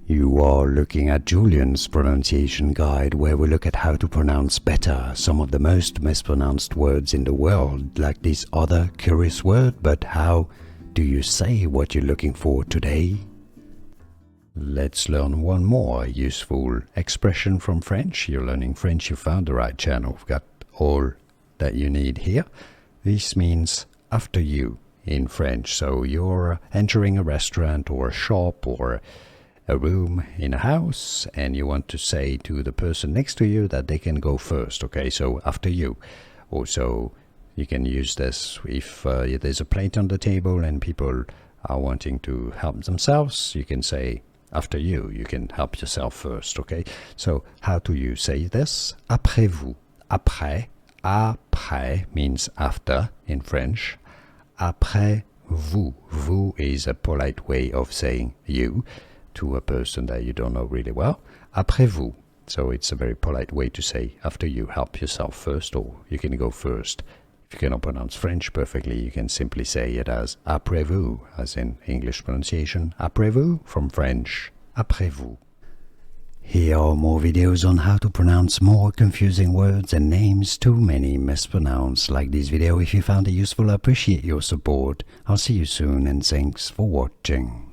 You are looking at Julian's pronunciation guide, where we look at how to pronounce better some of the most mispronounced words in the world, like this other curious word. But how do you say what you're looking for today? Let's learn one more useful expression from French. You're learning French, you found the right channel. We've got all that you need here. This means after you in French. So you're entering a restaurant or a shop or a room in a house, and you want to say to the person next to you that they can go first. Okay, so after you. Also, you can use this if there's a plate on the table and people are wanting to help themselves. You can say after you. You can help yourself first. Okay, so how do you say this? Après vous. Après. Après means after in French. Après vous. Vous is a polite way of saying you to a person that you don't know really well. Après vous. So it's a very polite way to say after you. Help yourself first, or you can go first. If you cannot pronounce French perfectly, you can simply say it as après vous, as in English pronunciation. Après vous from French. Après vous. Here are more videos on how to pronounce more confusing words and names too many mispronounced. Like this video if you found it useful. I appreciate your support. I'll see you soon, and thanks for watching.